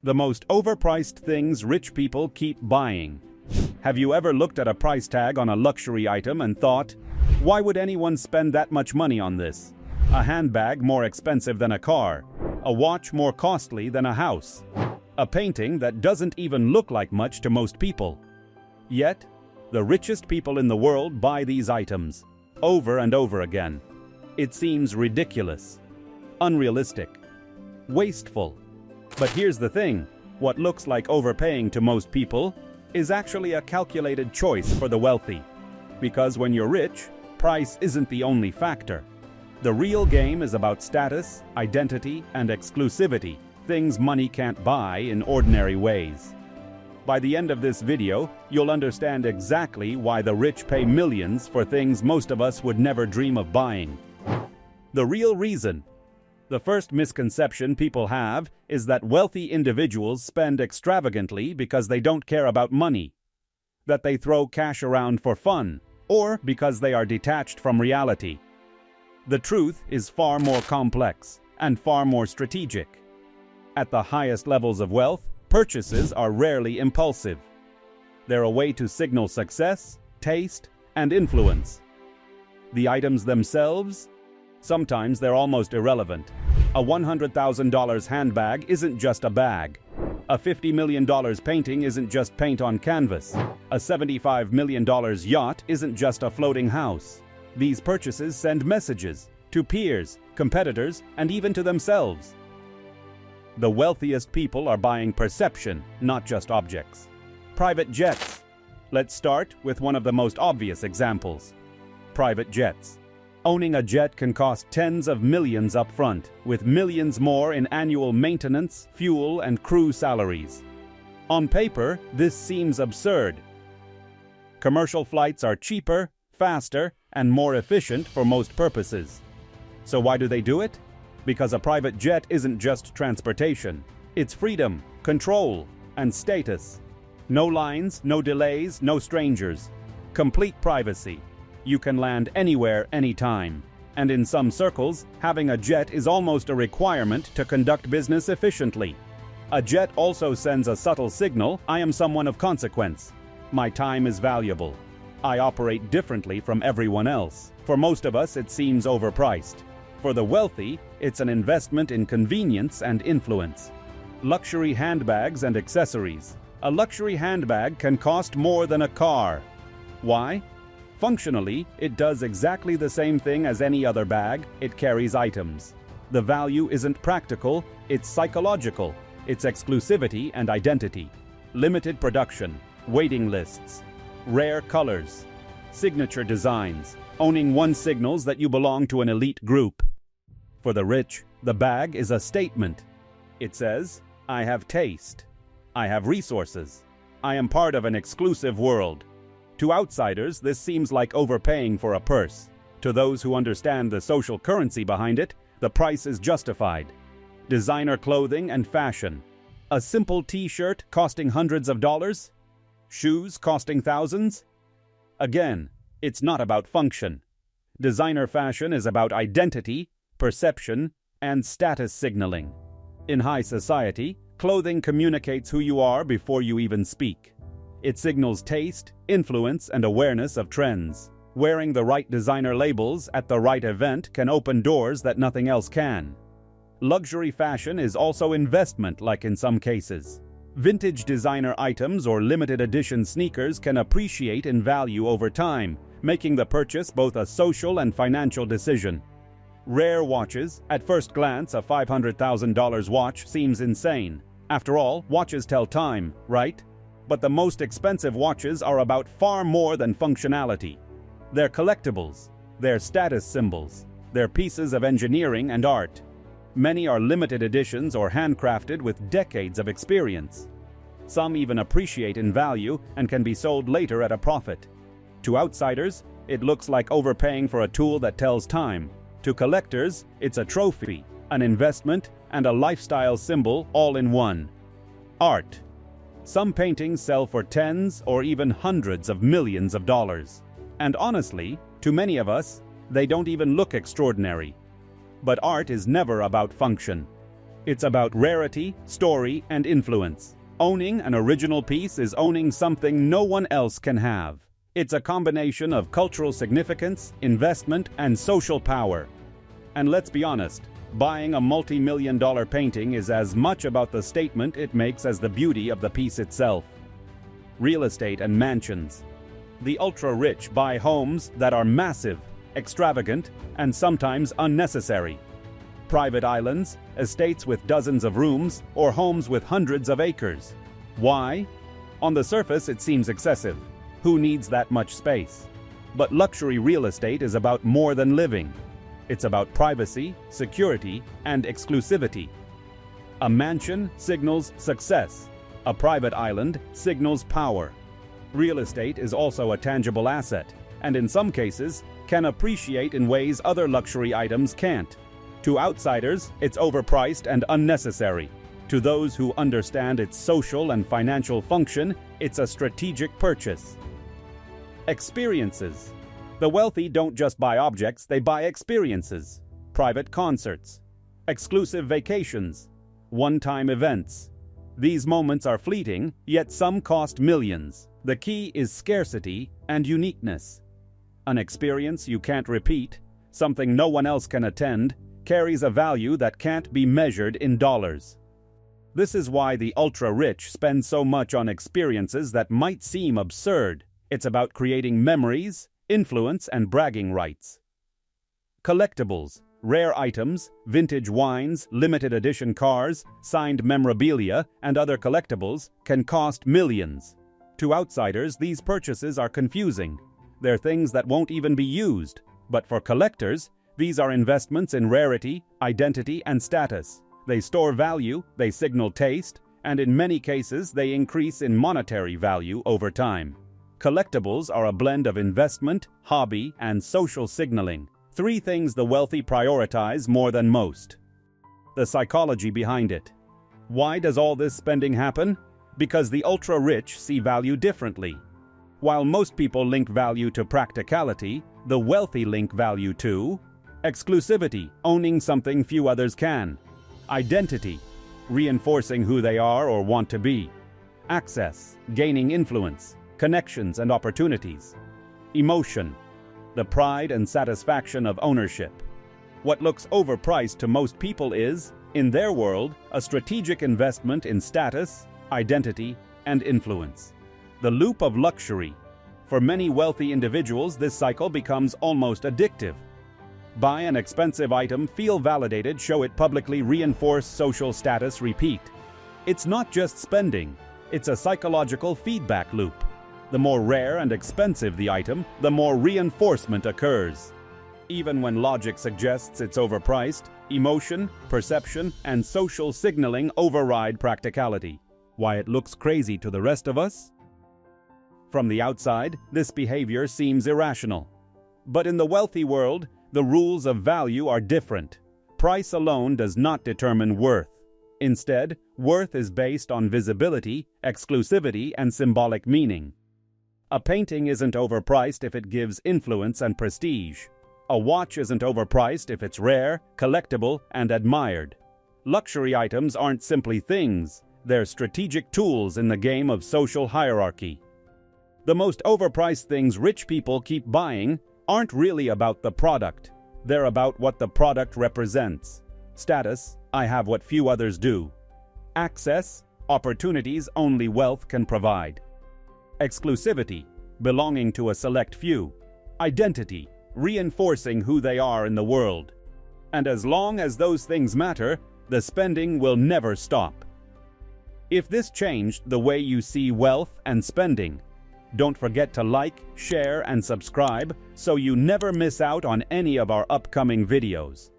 The most overpriced things rich people keep buying. Have you ever looked at a price tag on a luxury item and thought, why would anyone spend that much money on this? A handbag more expensive than a car, a watch more costly than a house, a painting that doesn't even look like much to most people. Yet, the richest people in the world buy these items, over and over again. It seems ridiculous, unrealistic, wasteful. But here's the thing, what looks like overpaying to most people is actually a calculated choice for the wealthy. Because when you're rich, price isn't the only factor. The real game is about status, identity, and exclusivity, things money can't buy in ordinary ways. By the end of this video, you'll understand exactly why the rich pay millions for things most of us would never dream of buying. The real reason. The first misconception people have is that wealthy individuals spend extravagantly because they don't care about money, that they throw cash around for fun, or because they are detached from reality. The truth is far more complex and far more strategic. At the highest levels of wealth, purchases are rarely impulsive. They're a way to signal success, taste, and influence. The items themselves? Sometimes they're almost irrelevant. A $100,000 handbag isn't just a bag. A $50 million painting isn't just paint on canvas. A $75 million yacht isn't just a floating house. These purchases send messages to peers, competitors, and even to themselves. The wealthiest people are buying perception, not just objects. Private jets. Let's start with one of the most obvious examples. Private jets. Owning a jet can cost tens of millions up front, with millions more in annual maintenance, fuel, and crew salaries. On paper, this seems absurd. Commercial flights are cheaper, faster, and more efficient for most purposes. So why do they do it? Because a private jet isn't just transportation. It's freedom, control, and status. No lines, no delays, no strangers. Complete privacy. You can land anywhere, anytime. And in some circles, having a jet is almost a requirement to conduct business efficiently. A jet also sends a subtle signal, I am someone of consequence. My time is valuable. I operate differently from everyone else. For most of us, it seems overpriced. For the wealthy, it's an investment in convenience and influence. Luxury handbags and accessories. A luxury handbag can cost more than a car. Why? Functionally, it does exactly the same thing as any other bag. It carries items. The value isn't practical, it's psychological. It's exclusivity and identity. Limited production, waiting lists, rare colors, signature designs. Owning one signals that you belong to an elite group. For the rich, the bag is a statement. It says, I have taste. I have resources. I am part of an exclusive world. To outsiders, this seems like overpaying for a purse. To those who understand the social currency behind it, the price is justified. Designer clothing and fashion. A simple t-shirt costing hundreds of dollars? Shoes costing thousands? Again, it's not about function. Designer fashion is about identity, perception, and status signaling. In high society, clothing communicates who you are before you even speak. It signals taste, influence, and awareness of trends. Wearing the right designer labels at the right event can open doors that nothing else can. Luxury fashion is also investment, like in some cases. Vintage designer items or limited edition sneakers can appreciate in value over time, making the purchase both a social and financial decision. Rare watches. At first glance, a $500,000 watch seems insane. After all, watches tell time, right? But the most expensive watches are about far more than functionality. They're collectibles. They're status symbols. They're pieces of engineering and art. Many are limited editions or handcrafted with decades of experience. Some even appreciate in value and can be sold later at a profit. To outsiders, it looks like overpaying for a tool that tells time. To collectors, it's a trophy, an investment, and a lifestyle symbol all in one. Art. Some paintings sell for tens or even hundreds of millions of dollars. And honestly, to many of us, they don't even look extraordinary. But art is never about function. It's about rarity, story, and influence. Owning an original piece is owning something no one else can have. It's a combination of cultural significance, investment, and social power. And let's be honest, buying a multi-million-dollar painting is as much about the statement it makes as the beauty of the piece itself. Real estate and mansions. The ultra-rich buy homes that are massive, extravagant, and sometimes unnecessary. Private islands, estates with dozens of rooms, or homes with hundreds of acres. Why? On the surface, it seems excessive. Who needs that much space? But luxury real estate is about more than living. It's about privacy, security, and exclusivity. A mansion signals success. A private island signals power. Real estate is also a tangible asset, and in some cases, can appreciate in ways other luxury items can't. To outsiders, it's overpriced and unnecessary. To those who understand its social and financial function, it's a strategic purchase. Experiences. The wealthy don't just buy objects, they buy experiences. Private concerts, exclusive vacations, one-time events. These moments are fleeting, yet some cost millions. The key is scarcity and uniqueness. An experience you can't repeat, something no one else can attend, carries a value that can't be measured in dollars. This is why the ultra-rich spend so much on experiences that might seem absurd. It's about creating memories, influence, and bragging rights. Collectibles, rare items, vintage wines, limited edition cars, signed memorabilia, and other collectibles can cost millions. To outsiders, these purchases are confusing. They're things that won't even be used. But for collectors, these are investments in rarity, identity, and status. They store value, they signal taste, and in many cases, they increase in monetary value over time. Collectibles are a blend of investment, hobby, and social signaling. Three things the wealthy prioritize more than most. The psychology behind it. Why does all this spending happen? Because the ultra-rich see value differently. While most people link value to practicality, the wealthy link value to exclusivity, owning something few others can. Identity, reinforcing who they are or want to be. Access, gaining influence, connections and opportunities. Emotion, the pride and satisfaction of ownership. What looks overpriced to most people is, in their world, a strategic investment in status, identity, and influence. The loop of luxury. For many wealthy individuals, this cycle becomes almost addictive. Buy an expensive item, feel validated, show it publicly, reinforce social status, repeat. It's not just spending, it's a psychological feedback loop. The more rare and expensive the item, the more reinforcement occurs. Even when logic suggests it's overpriced, emotion, perception, and social signaling override practicality. Why it looks crazy to the rest of us? From the outside, this behavior seems irrational. But in the wealthy world, the rules of value are different. Price alone does not determine worth. Instead, worth is based on visibility, exclusivity, and symbolic meaning. A painting isn't overpriced if it gives influence and prestige. A watch isn't overpriced if it's rare, collectible, and admired. Luxury items aren't simply things, they're strategic tools in the game of social hierarchy. The most overpriced things rich people keep buying aren't really about the product. They're about what the product represents. Status, I have what few others do. Access, opportunities only wealth can provide. Exclusivity, belonging to a select few. Identity, reinforcing who they are in the world. And as long as those things matter, the spending will never stop. If this changed the way you see wealth and spending, don't forget to like, share, and subscribe so you never miss out on any of our upcoming videos.